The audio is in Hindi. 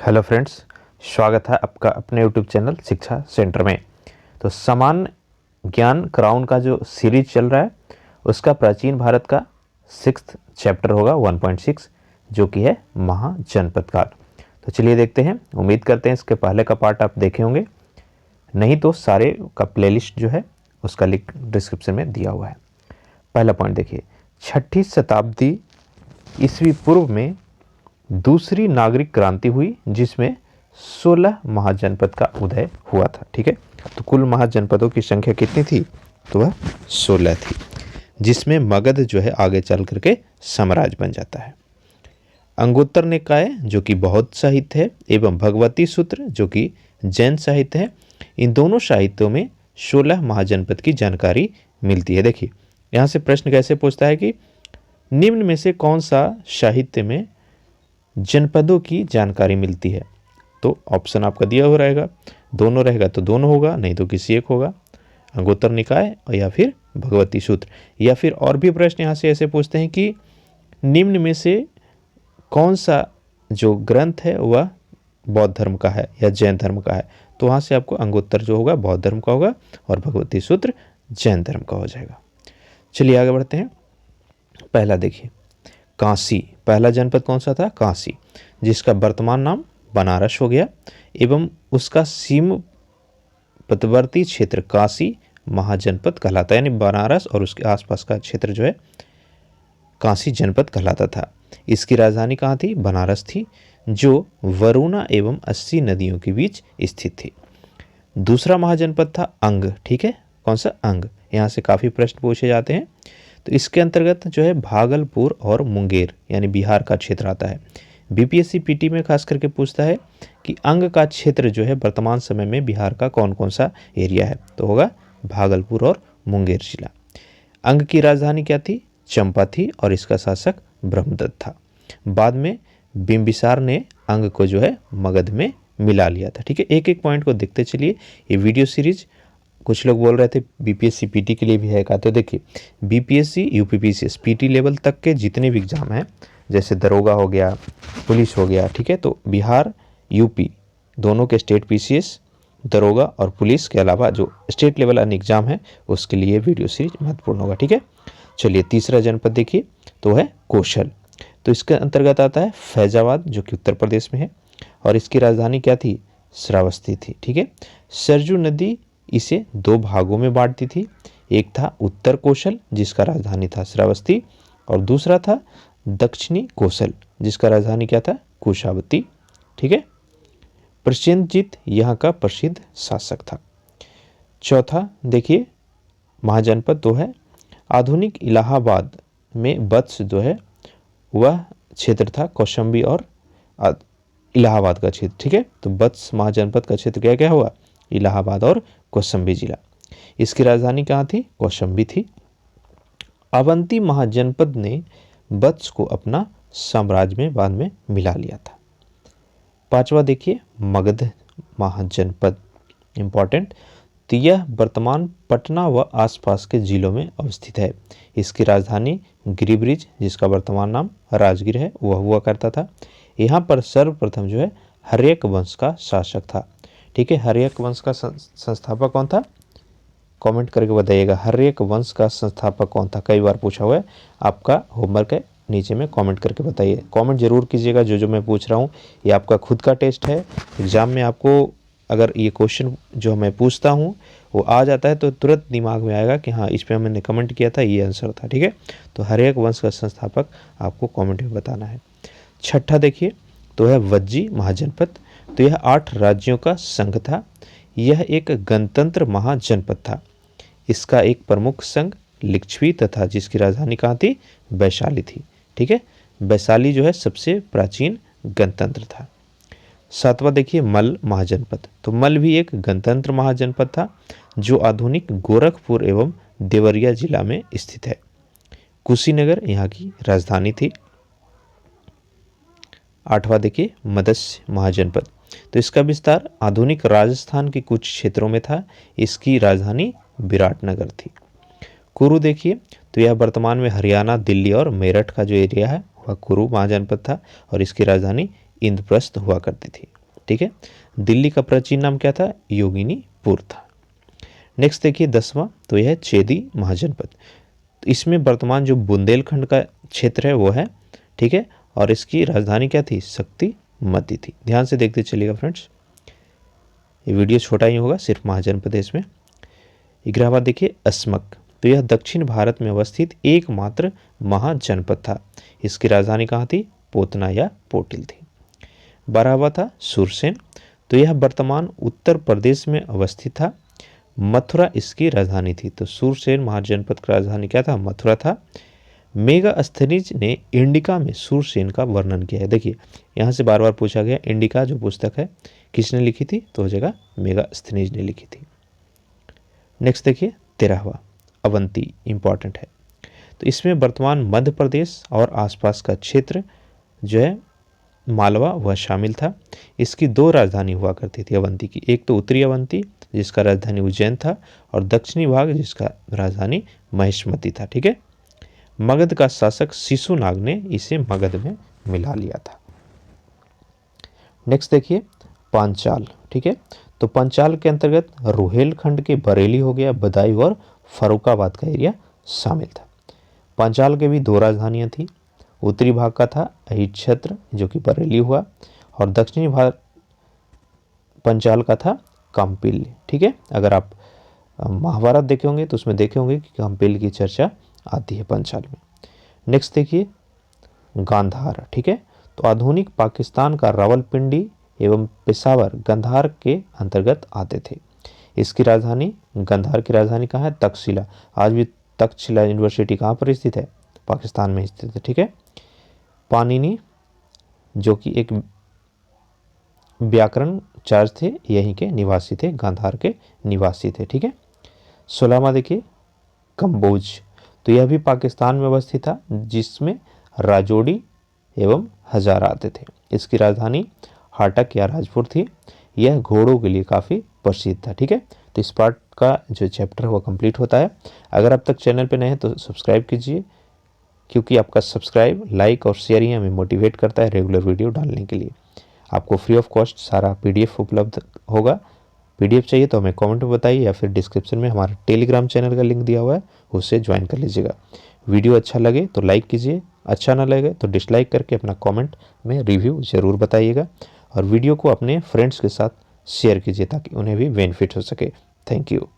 हेलो फ्रेंड्स, स्वागत है आपका अपने यूट्यूब चैनल शिक्षा सेंटर में। तो सामान्य ज्ञान क्राउन का जो सीरीज चल रहा है उसका प्राचीन भारत का 6th चैप्टर होगा 1.6 जो कि है महाजनपद काल। तो चलिए देखते हैं। उम्मीद करते हैं इसके पहले का पार्ट आप देखे होंगे, नहीं तो सारे का प्लेलिस्ट जो है उसका लिंक डिस्क्रिप्शन में दिया हुआ है। पहला पॉइंट देखिए, 6ठी शताब्दी ईस्वी पूर्व में दूसरी नागरिक क्रांति हुई जिसमें 16 महाजनपद का उदय हुआ था। ठीक है, तो कुल महाजनपदों की संख्या कितनी थी? तो वह 16 थी, जिसमें मगध जो है आगे चल करके साम्राज्य बन जाता है। अंगुत्तर निकाय जो कि बौद्ध साहित्य है एवं भगवती सूत्र जो कि जैन साहित्य है, इन दोनों साहित्यों में 16 महाजनपद की जानकारी मिलती है। देखिए यहाँ से प्रश्न कैसे पूछता है कि निम्न में से कौन सा साहित्य में जनपदों की जानकारी मिलती है? तो ऑप्शन आपका दिया हुआ रहेगा, दोनों रहेगा तो दोनों होगा, नहीं तो किसी एक होगा, अंगुत्तर निकाय या फिर भगवती सूत्र। या फिर और भी प्रश्न यहाँ से ऐसे पूछते हैं कि निम्न में से कौन सा जो ग्रंथ है वह बौद्ध धर्म का है या जैन धर्म का है? तो वहाँ से आपको अंगुत्तर जो होगा बौद्ध धर्म का होगा और भगवती सूत्र जैन धर्म का हो जाएगा। चलिए आगे बढ़ते हैं। पहला देखिए, काशी। पहला जनपद कौन सा था? काशी, जिसका वर्तमान नाम बनारस हो गया एवं उसका सीमावर्ती क्षेत्र काशी महाजनपद कहलाता है, यानी बनारस और उसके आसपास का क्षेत्र जो है काशी जनपद कहलाता था। इसकी राजधानी कहाँ थी? बनारस थी, जो वरुणा एवं 80 नदियों के बीच स्थित थी। दूसरा महाजनपद था अंग। ठीक है, कौन सा? अंग। यहाँ से काफ़ी प्रश्न पूछे जाते हैं। तो इसके अंतर्गत जो है भागलपुर और मुंगेर यानी बिहार का क्षेत्र आता है। बीपीएससी पीटी में खास करके पूछता है कि अंग का क्षेत्र जो है वर्तमान समय में बिहार का कौन कौन सा एरिया है? तो होगा भागलपुर और मुंगेर जिला। अंग की राजधानी क्या थी? चंपा थी और इसका शासक ब्रह्मदत्त था। बाद में बिंबिसार ने अंग को जो है मगध में मिला लिया था। ठीक है, एक एक पॉइंट को देखते चलिए। ये वीडियो सीरीज कुछ लोग बोल रहे थे बीपीएससी पीटी के लिए भी है का, तो देखिए बीपीएससी यूपीपीसीएस पीटी लेवल तक के जितने भी एग्जाम हैं, जैसे दरोगा हो गया, पुलिस हो गया, ठीक है, तो बिहार यूपी दोनों के स्टेट पीसीएस, दरोगा और पुलिस के अलावा जो स्टेट लेवल अन्य एग्जाम है उसके लिए वीडियो सीरीज महत्वपूर्ण होगा। ठीक है, चलिए तीसरा जनपद देखिए, तो है कौशल। तो इसके अंतर्गत आता है फैजाबाद जो कि उत्तर प्रदेश में है और इसकी राजधानी क्या थी? श्रावस्ती थी। ठीक है, सरजू नदी इसे दो भागों में बांटती थी। एक था उत्तर कौशल जिसका राजधानी था श्रावस्ती और दूसरा था दक्षिणी कौशल जिसका राजधानी क्या था? कुशावती। ठीक है, प्रसेनजीत यहाँ का प्रसिद्ध शासक था। चौथा देखिए महाजनपद तो है आधुनिक इलाहाबाद में वत्स जो है वह क्षेत्र था कौशंबी और इलाहाबाद का क्षेत्र। ठीक है, तो वत्स महाजनपद का क्षेत्र क्या क्या हुआ? इलाहाबाद और कौशंबी जिला। इसकी राजधानी कहाँ थी? कौशंबी थी। अवंती महाजनपद ने वत्स को अपना साम्राज्य में बाद में मिला लिया था। पांचवा देखिए मगध महाजनपद, इंपॉर्टेंट। तो यह वर्तमान पटना व आसपास के जिलों में अवस्थित है। इसकी राजधानी गिरिब्रिज जिसका वर्तमान नाम राजगीर है वह हुआ करता था। यहाँ पर सर्वप्रथम जो है हर्यक वंश का शासक था। ठीक है, हर्यक वंश का संस्थापक कौन था? कमेंट करके बताइएगा, हर्यक वंश का संस्थापक कौन था? कई बार पूछा हुआ है, आपका होमवर्क है, नीचे में कमेंट करके बताइए। कमेंट जरूर कीजिएगा जो मैं पूछ रहा हूँ, ये आपका खुद का टेस्ट है। एग्जाम में आपको अगर ये क्वेश्चन जो मैं पूछता हूँ वो आ जाता है तो तुरंत दिमाग में आएगा कि हाँ इस पर मैंने कमेंट किया था, ये आंसर था। ठीक है, तो हर्यक वंश का संस्थापक आपको कमेंट में बताना है। छठा देखिए तो है वज्जी महाजनपद। तो यह 8 राज्यों का संघ था। यह एक गणतंत्र महाजनपद था। इसका एक प्रमुख संघ लिच्छवी तथा जिसकी राजधानी कहाँ थी? वैशाली थी। ठीक है, वैशाली जो है सबसे प्राचीन गणतंत्र था। सातवां देखिए मल महाजनपद। तो मल भी एक गणतंत्र महाजनपद था जो आधुनिक गोरखपुर एवं देवरिया जिला में स्थित है। कुशीनगर यहाँ की राजधानी थी। आठवां देखिए मत्स्य महाजनपद। तो इसका विस्तार आधुनिक राजस्थान के कुछ क्षेत्रों में था। इसकी राजधानी विराटनगर थी। कुरु देखिए तो यह वर्तमान में हरियाणा, दिल्ली और मेरठ का जो एरिया है वह कुरु महाजनपद था और इसकी राजधानी इंद्रप्रस्थ हुआ करती थी। ठीक है। दिल्ली का प्राचीन नाम क्या था? योगिनीपुर था। नेक्स्ट देखिए 10वां, तो यह है चेदी महाजनपद। तो इसमें वर्तमान जो बुंदेलखंड का क्षेत्र है वो है, ठीक है, और इसकी राजधानी क्या थी? शक्तिमती थी। ध्यान से देखते चलिएगा फ्रेंड्स, ये वीडियो छोटा ही होगा, सिर्फ महाजनपद है इसमें। 11वां देखिए अस्मक, तो यह दक्षिण भारत में अवस्थित एकमात्र महाजनपद था। इसकी राजधानी कहाँ थी? पोतना या पोटिल थी। 12वां था सुरसेन, तो यह वर्तमान उत्तर प्रदेश में अवस्थित था। मथुरा इसकी राजधानी थी। तो सुरसेन महाजनपद की राजधानी क्या था? मथुरा था। मेगास्थनीज ने इंडिका में सुरसेन का वर्णन किया है। देखिए यहाँ से बार बार पूछा गया, इंडिका जो पुस्तक है किसने लिखी थी? तो हो जाएगा मेगास्थनीज ने लिखी थी। नेक्स्ट देखिए 13वां अवंती, इंपॉर्टेंट है। तो इसमें वर्तमान मध्य प्रदेश और आसपास का क्षेत्र जो है मालवा वह शामिल था। इसकी 2 राजधानी हुआ करती थी अवंती की, एक तो उत्तरी अवंती जिसका राजधानी उज्जैन था, और दक्षिणी भाग जिसका राजधानी महिष्मती था, ठीक है। मगध का शासक शिशुनाग ने इसे मगध में मिला लिया था। नेक्स्ट देखिए पांचाल, ठीक है। तो पांचाल के अंतर्गत रुहेलखंड के बरेली हो गया, बदायूं और फर्रुखाबाद का एरिया शामिल था। पांचाल के भी 2 राजधानियां थी, उत्तरी भाग का था अहिच्छत्र जो कि बरेली हुआ, और दक्षिणी भाग पंचाल का था काम्पिल्य, ठीक है। अगर आप महाभारत देखे होंगे तो उसमें देखे होंगे कि काम्पिल्य की चर्चा आती है पंचाल में। नेक्स्ट देखिए गांधार, ठीक है। तो आधुनिक पाकिस्तान का रावलपिंडी एवं पेशावर गांधार के अंतर्गत आते थे। इसकी राजधानी, गांधार की राजधानी कहाँ है? तक्षशिला। आज भी तक्षशिला यूनिवर्सिटी कहाँ पर स्थित है? पाकिस्तान में स्थित है, ठीक है। पाणिनि जो कि एक व्याकरण चार्ज थे, यहीं के निवासी थे, गांधार के निवासी थे, ठीक है। 16वां देखिए कंबोज, तो यह भी पाकिस्तान में अवस्थित था, जिसमें राजौड़ी एवं हजारा आते थे। इसकी राजधानी हाटक या राजपुर थी। यह घोड़ों के लिए काफ़ी प्रसिद्ध था, ठीक है। तो इस पार्ट का जो चैप्टर है वो कंप्लीट होता है। अगर अब तक चैनल पे नए हैं तो सब्सक्राइब कीजिए, क्योंकि आपका सब्सक्राइब, लाइक और शेयर ही हमें मोटिवेट करता है रेगुलर वीडियो डालने के लिए। आपको फ्री ऑफ कॉस्ट सारा पीडीएफ उपलब्ध होगा। पीडीएफ चाहिए तो हमें कमेंट में बताइए, या फिर डिस्क्रिप्शन में हमारे टेलीग्राम चैनल का लिंक दिया हुआ है, उससे ज्वाइन कर लीजिएगा। वीडियो अच्छा लगे तो लाइक कीजिए, अच्छा ना लगे तो डिसलाइक करके अपना कमेंट में रिव्यू ज़रूर बताइएगा, और वीडियो को अपने फ्रेंड्स के साथ शेयर कीजिए ताकि उन्हें भी बेनिफिट हो सके। Thank you.